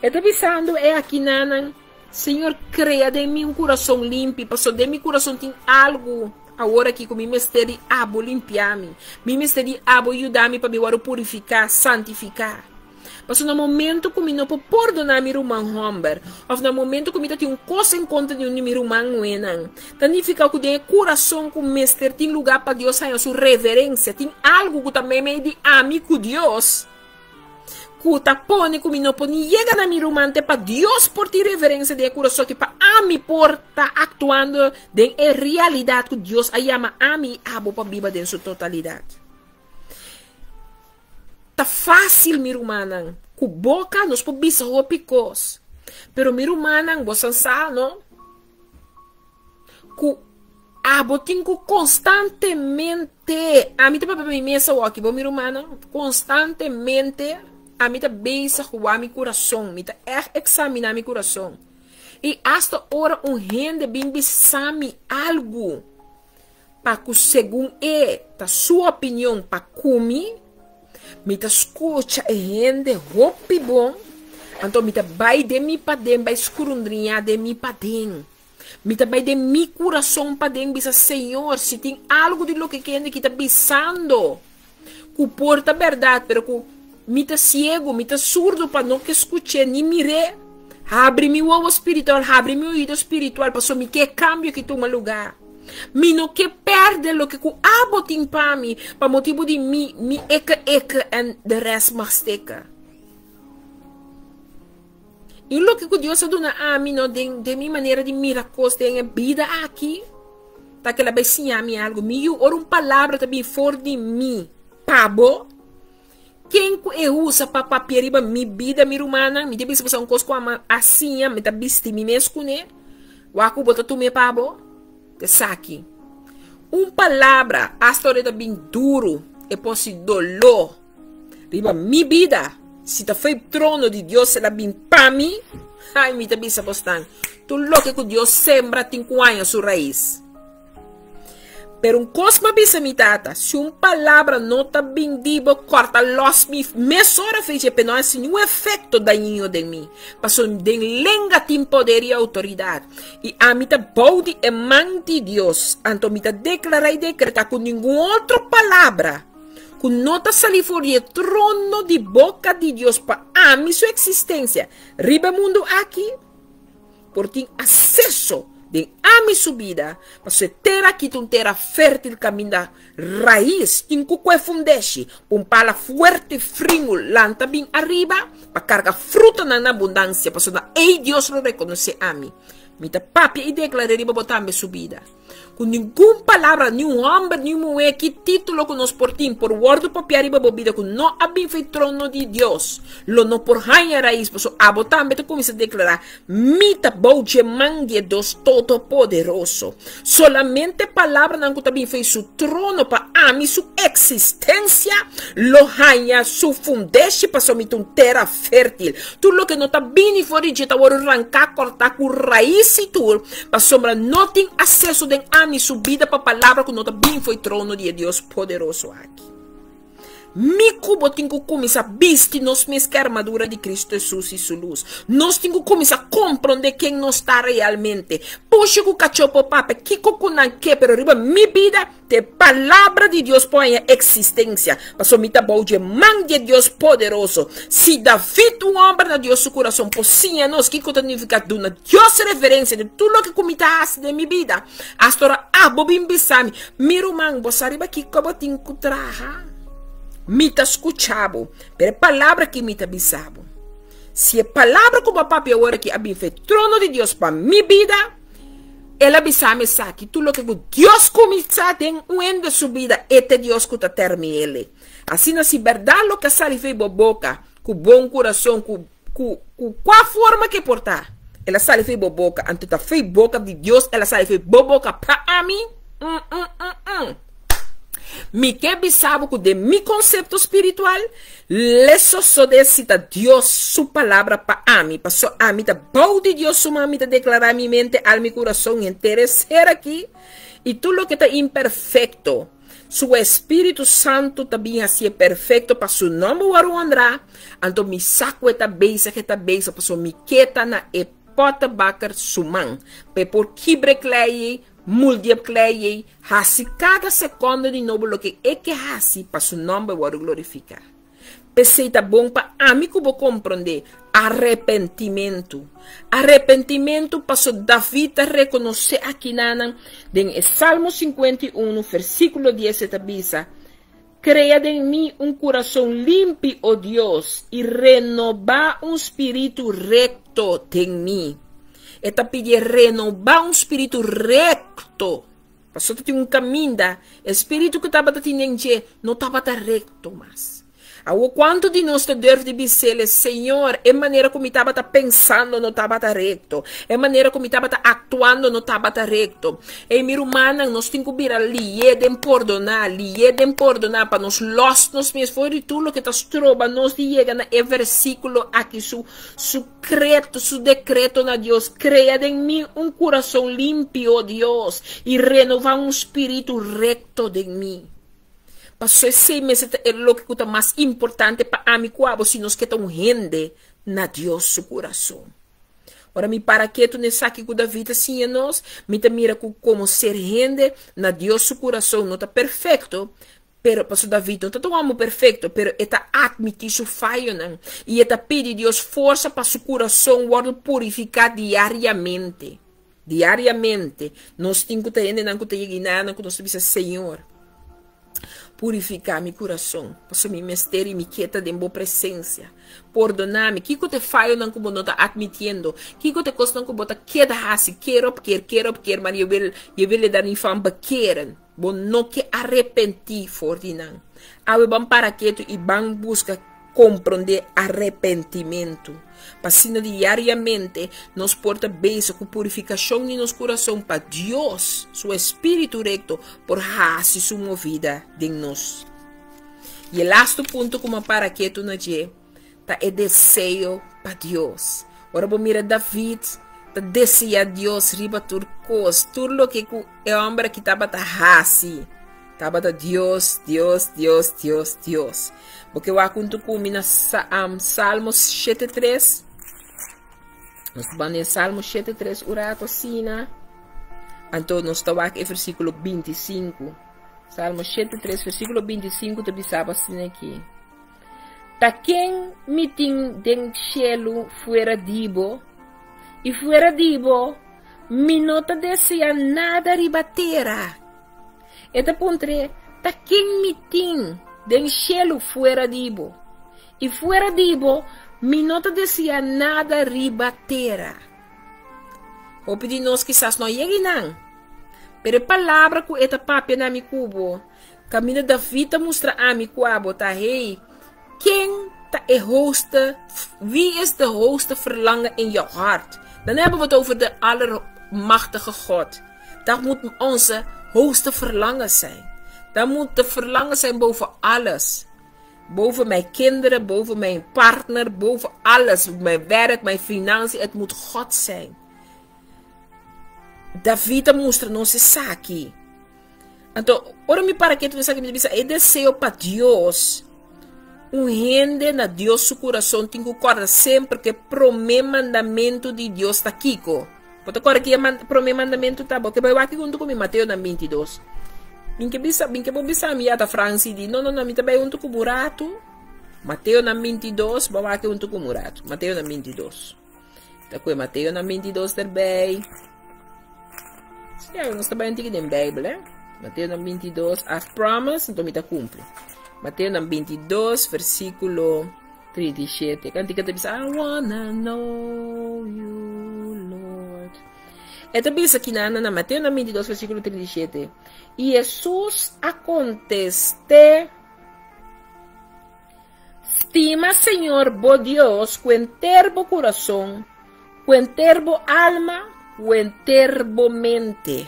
Está pensando aqui nanan. Senhor, crea de mim um coração limpo, passou de meu coração tem algo agora que com meu mistério abo limpiar-me, meu mistério abo ajudar-me para me purificar, santificar. Passou no momento que eu não posso perdonar meu irmão Humber, ou no momento que eu tenho coisa em conta de meu irmão Nuenan, significa que tem coração com mistério tem lugar para Deus, a sua reverência, tem algo que também me de amigo Deus. Kuta pone como não pone llega na mi romante para Dios por ti reverência de coração que para a mi porta actuando de realidade que Deus a chama a mi abo para viva de sua totalidade. Tá fácil mi romana, com boca nos po bisa picos, pero mi romana você sabe não? Com abo tenho constantemente a mim tá para mim mesa aqui, mi romana constantemente a mim tá beisa com mi coração, me tá examinar mi coração. E hasta hora gente bem bisami algo para que segundo tá sua opinião para comer, me tá escuta gente roupa bom, então me tá vai de mi para dentro, vai escurundrinha de mi para dentro. Me tá vai de mi coração para dentro, bisa Senhor, se tem algo de lo que gente tá bisando, que porta verdade, pero que me tá cego, me tá surdo para não que escute nem mire. Abre meu ouvido espiritual, abre meu ouvido espiritual, para me que cambio que toma lugar. Me não que perde lo que abo tem para mim, para motivo de mi eka e de rest masteca. E lo que Deus dona a mim, no, de minha maneira de miracos, de vida aqui, tá que ela vai ensinar me algo, me ora uma palavra também fora de mim, pabo. Quem eu usa para papiriba mi vida mi rumana, me deve ser um coisa assim, me tá bisti mi mesmo né? O aku bota tu me pabo, te saque. Palavra, a história tá bem duro, é posse dolor. Riba mi vida, se tá foi trono de Deus, ela bem para mim, ai me tá bisa postan. Tu louco que Deus sembra 5 anos sua raiz. Pero cosma bisa mi tata, se palavra não tá bem dibo, corta los mi mesora fez pero não é nenhum efeito daninho de mim. Passou de lenga tem poder e autoridade. E a mim tá bode e man de Deus. Então me tá declarar e decretar com nenhuma outra palavra. Com não tá salir fora do trono de boca de Deus para a mim sua existência. Riba mundo aqui. Por ter acesso de a mi subida, para você ter aqui um terra fértil caminho da raiz, tem que fundeixe, um pala forte fringo, lanta bem arriba, para carregar fruta na abundância, para você ei Deus lo reconhece a mim. Mita papi e declarei para botar minha subida. Com nenhuma palavra, nenhum homem, nenhum mulher, que título que nós portim, por word papi arriba bobida, que não habia feito trono de Deus, lo não por rainha raiz, por isso a botar, meta começa a declarar, mita bouje mangue Deus todo-poderoso. Solamente palavra não que também fez su trono para a mim, sua existência, lo rainha, su fundeixe, para somente um terra fértil. Tudo lo que não está bem fora de tá arrancar, cortar com raiz e tudo, para sombra não tem acesso de a mi subida para a palavra que não está bem foi trono de Deus poderoso aqui. Mi cubo tem que começar a vestir nos mesma armadura de Cristo Jesus e sua luz. Nós temos que começar a compreender quem nós está realmente. Puxa o cachopo papa, que cocunan que, pero arriba mi vida, te palavra de Deus põe a existência. Passou me tabou de mão de Deus poderoso. Se David, homem de Deus, seu coração, pocinha nós, que significa duna Deus reverência de tudo o que comitasse de mi vida. Hasta ora, bobim bisami, miro man, você arriba que como tem que trabalhar. Mita escuchabo, pero palavra que mita bisabo. Se a palavra como a papi agora que había feito trono de Deus para mi vida, ela bisame saque tudo lo que Deus começa tem um de sua vida, este Deus que tá termine ele. Assim na se verdade lo que sale fei boca, com bom coração, com qual forma que portar. Ela sale fei boca, antes tá fei boca de Deus, ela sale fei boca para mim. Mi que bisabo de mi concepto espiritual, leso sodecita Dios su palabra para mí, pasó a mí, bau de Dios su mami, te declarar mi mente, al mi corazón, interesar aquí, y tú lo que está imperfecto, su Espíritu Santo también así es perfecto, para su nombre waru andrá, anto mi saco esta beisa, pasó mi queta na e pota bakar suman, pe por kibre klei, muldiep klei, hasi cada segundo de novo lo que é que hasi, para su nombre waru glorificar. Pensei tá bom para amigo vou compreender arrependimento. Arrependimento passou Davi a reconhecer aqui em Salmo 51, versículo 10 está bisa. crea en mí un corazón limpio, oh Dios, y renova un espíritu recto en mí. Esta pide renovar um espírito recto. Passou a ter um caminho, espírito que estava tendo não estava recto mais. O quanto de nós deve dizer, Senhor, é maneira como estava pensando não estava reto, é maneira como estava atuando não estava reto. E minha irmã, nós temos que vir ali, lieden perdonar para nós los mesmos. Foi tudo que nós trova, nós chega na versículo aqui, su decreto na Deus, crea em mim um coração limpio, Deus, e renovar um espírito recto de mim. Passou 6 meses é o que é mais importante para mim, se nós queremos render na Deus seu coração. Ora, me para que tu não saque com a vida assim nós, me mira como ser rende na Deus seu coração, não está perfeito, pero passou da vida, não está perfeito, pero está admitir seu falho, não? E está pedir Deus força para seu coração, guarda purificar diariamente. Diariamente, nós temos que ter não que nós temos Senhor. Purificar meu coração, para me mestre e me quieta de boa presença. Perdonar-me, que eu te falho não como não está admitindo, que eu te costa não como está queda assim, quero, mas eu vil lhe dar em fama queren, bom não que arrepentir for de não. Awe bam para que tu e bam busca compreender arrependimento. Passando diariamente, nos porta beijo com purificação de nosso coração para Deus, seu Espírito recto, por hacer sua movida de nós. E o último ponto, como para que tu não tá é desejo para Deus. Ora, vamos mirar David, tá deseja Deus riba turcos, tudo o que é homem que estava assim. Estava Deus. Porque eu aconto comigo Salmos 7:3. Nós vamos em Salmos 7:3, orato assim, então nós estamos aqui em versículo 25. Salmos 7:3, versículo 25, te bisava assim aqui. Ta quem me tem den cielo fuera dibo, e fuera dibo, me nota deseja nada ribatera. Eta pontre, ta quem me tem den cielo fuera dibo, e fuera dibo, me nota deseja nada ribatera. O pedir nós quizás não chegue não, pero palavra com eta papia na mi cubo, caminho da vida mostra a mi cubo, tá rei, quem tá é hoste, wie is de hoogste verlangen in je hart? Dan hebben we het over de allermachtige God. Dat moet onze hoogste verlangen zijn. Dat moet de verlangen zijn boven alles. Boven mijn kinderen, boven mijn partner, boven alles. Mijn werk, mijn financiën. Het moet God zijn. David mostra nossa saque. Então, ora me para que tu sabe me dizer, é desejo para Deus. Rende na Deus seu coração, tem que guardar sempre que promê mandamento de Deus está aqui. Porque agora que promê mandamento tá bom, que vai aqui junto com Mateus na 22. Bem que vou pensar me ata Franci di, não, me também junto com Murato. Mateus na 22, vai aqui junto com Murato. Mateus na 22. Tá com Mateus na 22 também. Sim, nós também tem que ter Bíblia, Mateus na 22, as promised, então me tá cumpre. Mateus 22, versículo 37. Cantica te diz, I wanna know you, Lord. Esta diz aqui na Mateus 22, versículo 37. E Jesus acontece, estima, Senhor, bo Deus, com enterbo coração, com enterbo alma, com enterbo mente.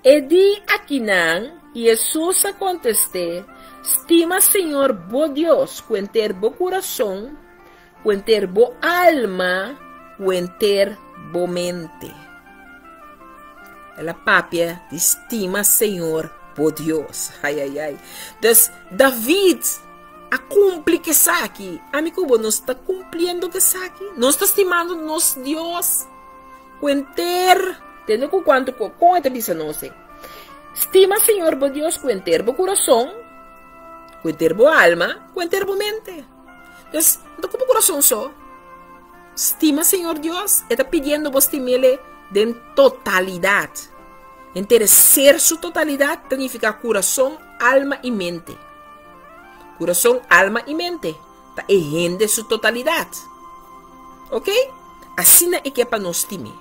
E di aqui não, Jesus acontece, estima, Senhor, bo Deus, com enterbo coração, com enterbo alma, com enterbo mente. Ela papia estima, Senhor, bo Deus. Ai. Então, David a cumprir que está aqui. Amigo, nós está cumprindo que está aqui. Nós está estimando nosso Deus. Com enterbo, entendeu com quanto? Com esta diz não sei. Estima, Senhor, bo Deus, com enterbo coração, com enterbo alma, com enterbo mente. Então, como coração só? Estima, Senhor Deus, está pedindo vos estimele de totalidade. Enterecer sua totalidade significa coração, alma y mente. Corazón, alma y mente. Ta ejende su totalidad. Ok? Así na é que para nos time.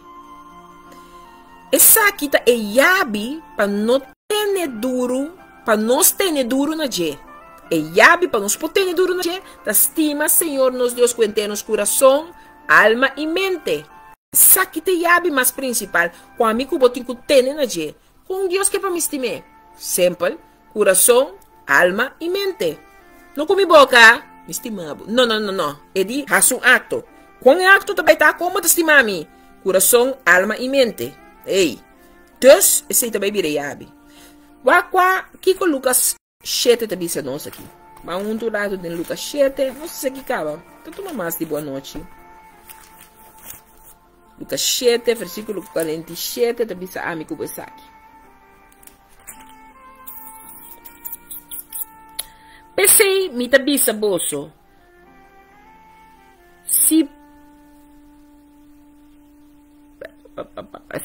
Essa aqui tá yabi para não ter duro, para nós ter duro na je. Yabi para nós poder ter duro na je. Ta estima, Senhor, nos Deus cuente nos coração, alma e mente. Essa aqui tá yabi mais principal. Com a amigo botin que tem na je. Com Deus que para me estimar. Simple, coração, alma e mente. Não com minha boca, me estimamos. Não. É de faz um acto. Com o acto também está como te estimar-me. Coração, alma e mente. Ei. Dus, esse também virei yabi. Wakwa, Kiko Lucas 7 também se nós aqui. Mas um do lado de Lucas 7, não sei se acaba. Tanto mais de boa noite. Lucas 7, versículo 47, também se amigo Besaki. Pensei, me tabisa boso. Se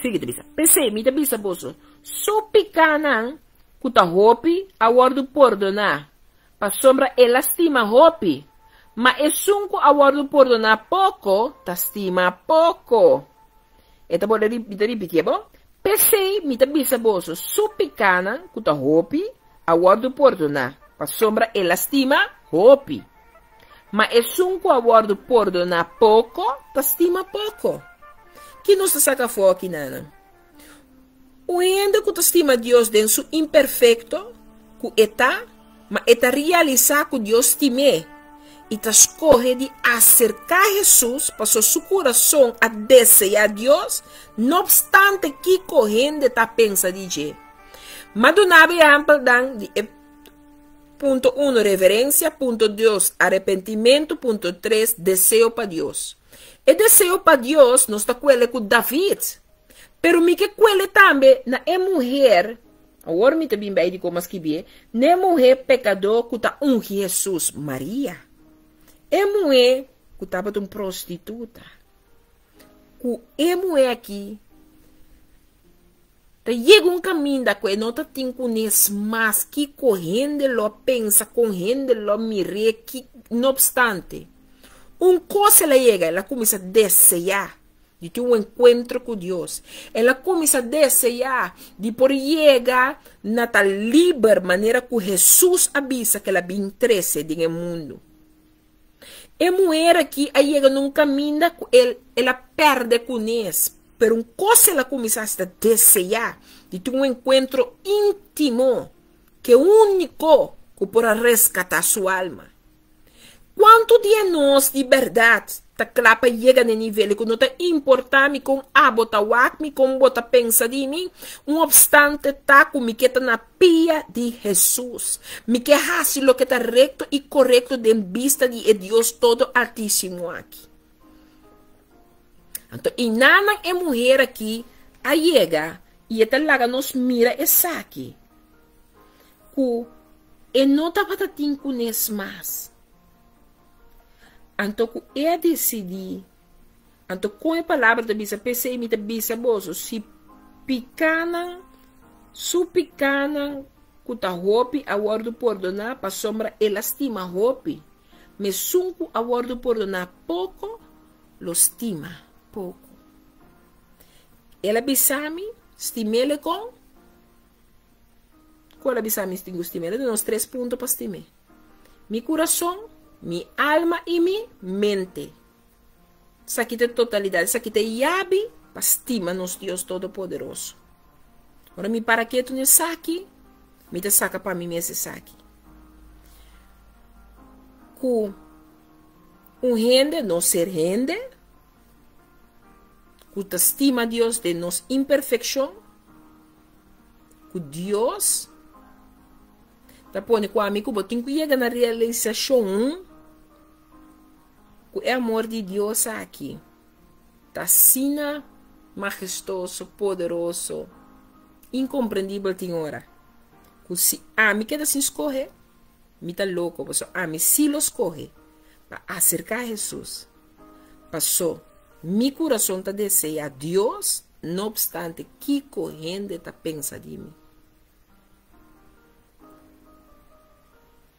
sige tabisa. Pensei, me tabisa boso. So picanan kuta hopi awardo pordona. Pa sombra elastima hopi. Ma esunco awardo pordona pouco, tastima pouco. Eta pode repetir, bom? Pensei, me tabisa boso. So picanan kuta hopi awardo pordona. Pa sombra elastima hopi. Ma esunco awardo pordona pouco, tastima pouco. Que nos saca foco, nana? O ainda que estima Deus den su imperfecto, que está, mas está realizar que Deus time, e ta escorre de acercar Jesus, passou su coração a desejar a Deus, não obstante que correndo ta pensa de je. Mas do nabe amplo dan de ponto 1, reverência, ponto 2, arrependimento, ponto 3, desejo para Deus. E desejo para Deus não está com ele com David. Pero mi que quelle também na mulher, agora me também vai de como que bem, na mulher pecador que tá Jesus, Maria. É mulher que estava de prostituta. Que mulher aqui, tá chega caminho da coisa, não tá tem conhece mais que correndo lo pensa, correndo lo mire, que não obstante, coisa ela chega, ela começa a desejar de ter encontro com Deus. Ela começa a desejar de por chegar na tal livre maneira que Jesus avisa que ela vem interesse no mundo. E mulher aqui, aí chega num caminho que ela perde com isso. Pero coisa ela começa a desejar de ter encontro íntimo, que é único que pode resgatar sua alma. Quanto de nós de verdade ta clapa chega no nível que não te importa me com abota wak me com bota pensa de mim, obstante tá com me que tá na pia de Jesus, me que hace lo que tá recto e correto de vista de Deus todo altíssimo aqui. Então, e nana é mulher aqui, a chega e ela laga nos mira essa aqui, que e não tá para ter com isso mais. Então, eu decidi, então, com a palavra da bisa, pensei me da bisa, bozo, se picana, su picana, kuta hopi, a wordo perdonar, pa sombra elastima hopi, me sunku a wordo perdonar pouco, lo estima pouco. Ela bisami, stimele com, qual a bisami stimele? De nos 3 pontos para estimar. Mi coração, mi alma e mi mente. Essa aqui tem totalidade. Essa aqui tem yabi para estima nos Deus Todo-Poderoso. Agora, me para que tu nessa aqui, me te saca para mim esse saque. Com rende, não ser rende. Com te estima Deus de nos imperfeição. Com Deus. Tá pone com amigo, botinho que chega na realização. O amor de Deus aqui está sina majestoso, poderoso, incompreendível tem hora. Se me queda sem escorrer, me tá louco, porque me se lo escorre para acercar a Jesus. Passou, meu coração está deseja a Deus, não obstante que corrente está pensa de mim.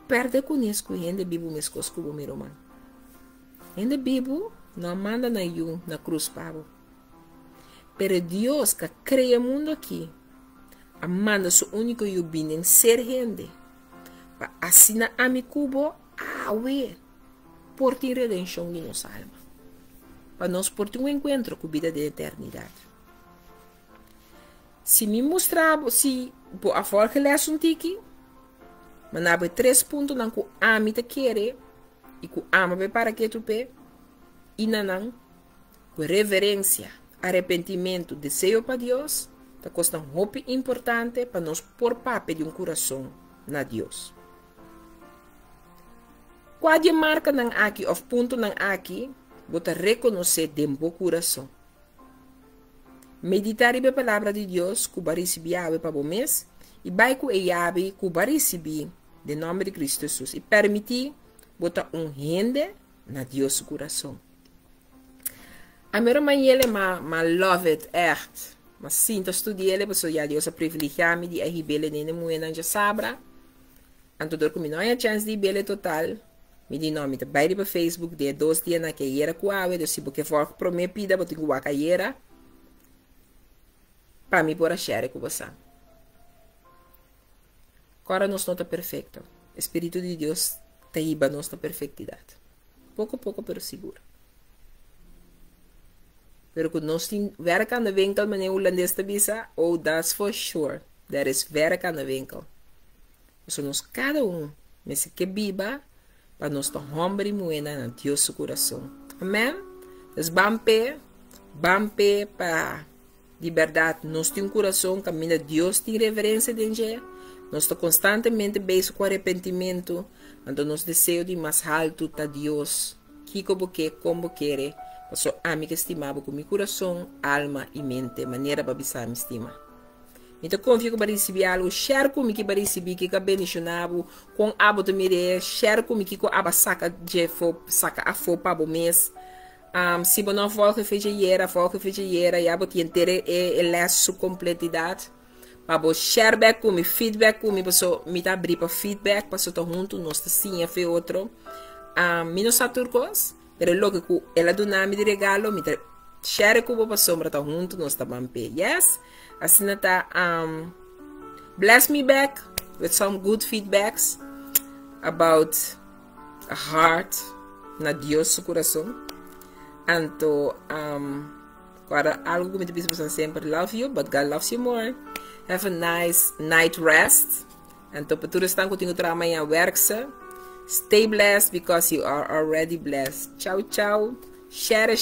perde conheço gente bibo mescos cubo meu irmão. Gente bibo não manda na yu na cruz pabo. Pero Deus que cria o mundo aqui, manda seu único yu em ser gente. Para assinar a mi cubo, por ti redenção de nossa alma. Para nós por ti encontro com a vida de eternidade. Se me mostrar, se a forca lê um tiki, mas há 3 pontos que o ame te quer e que o ama para que tu pe, e não, com reverência, arrependimento, desejo para Deus, te custa muito importante para nós pôr papel de coração na Deus. Qual marca não aqui, ou ponto não aqui, você reconhecer dentro do coração. Meditar a palavra de Deus, que vai receber para o mês, e vai com ele que vai receber, em nome de Cristo Jesus, e permitir botar rende na Deus coração. A minha irmã ele love it echt, mas sinto estudar ele, porque já Deus a privilegiar-me de receber ele na moeda de sabra, então como não há chance de ver total, me diz não, me tá bem para Facebook de 2 dias na que era com a eu se porque for para me pedir, botar com a caieira, para mim por a share com você. Agora nós não está perfeito. O Espírito de Deus está aí para nossa perfeitidade. Pouco a pouco, pero seguro. Pero quando nós temos werk aan de winkel, meneer holandês te bisa, oh, that's for sure. There is werk aan de winkel. Dus nós cada mas que biba, para nós estar hombre e moeda na Deus coração. Amém? Dus bampe para de verdade, nós temos um coração que a Deus tem reverência de nós. Nós estamos constantemente beijo com arrependimento. Então, nós desejamos de mais alto a Deus. Que como quer. Eu sou amiga estimada com meu coração, alma e mente. Maneira para bisar me estima. Então, confio para receber algo. Share comigo para receber que é bendicionado. Com abo de mire. Share comigo que aba saca a fo para o mês. Se você não volta feijeiera, e a botar inteira é sua completidade. Para você share back comigo, feedback comigo, para me abrir para feedback, para você estar junto, nós sim a ver outro. Me não sabe turcos, mas logo que ela do nome de regalo, me share comigo para sombra estar junto, nós está bem pé. Yes, assim está. Bless me back with some good feedbacks about a heart na Deus seu coração. Então, agora algo que me diz sempre love you, but God loves you more. Have a nice night rest. Então, para todos estão contigo para amanhã worksa. Stay blessed because you are already blessed. Tchau, tchau. Share.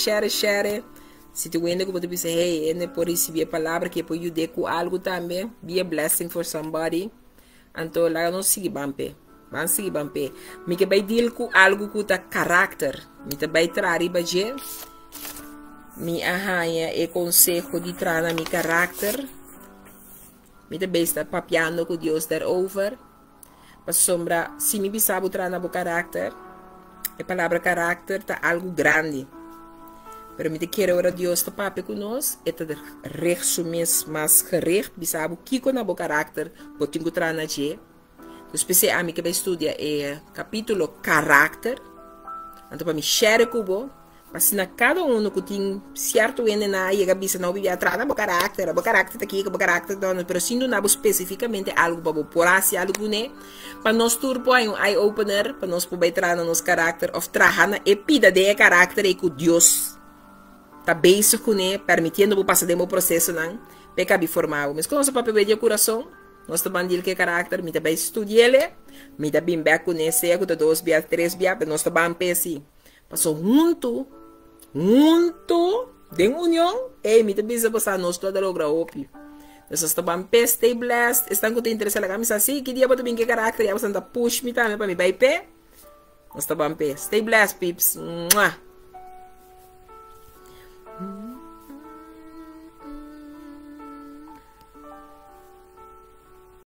Se tu ainda como tu pensa, hey, ainda pode receber a palavra que pode ajudar com algo também. Be a blessing for somebody. Então, lá não siga bampe. Vamos seguir bampe. Me que vai deal com algo que tá caráter. Me também trazer baje. Me arranha e consejo de trazer meu caráter. Me também está papiando com Deus daarover. Para sombra, se me bisabo trazer meu caráter, a palavra caráter tá algo grande. Pero me te quero ora Deus tá papi conosco, e tá resumir mais gerecht, bisabo kiko na bo caráter, potingo trazer na je. Especialmente a mim que vai estudar capítulo caráter. Então, para me share com mas na cada que tem certo ene na e a cabeça não vive atrás do caráter está aqui, o carácter não, pero se não especificamente algo para por assim algo né, para nós turpo um eye opener, para nós poder entrar no nosso caráter, ou trabalhar na epida de caráter e com Deus, tá bem isso com né, permitindo o passar do processo não, para caber formado, mas com nosso papel de coração. Nós estamos falando que caráter, me também estudia ele, me também bem conhecer, com 2 dias, 3 dias, mas nós estamos pensando, passou junto, de união, e me também se passar, nós todos logramos ópio. Nós estamos pensando, stay blessed, estão com interesse na camisa assim, que dia para também que caráter, e a você push me também para me bem pé, nós estamos pensando, stay blessed, peeps,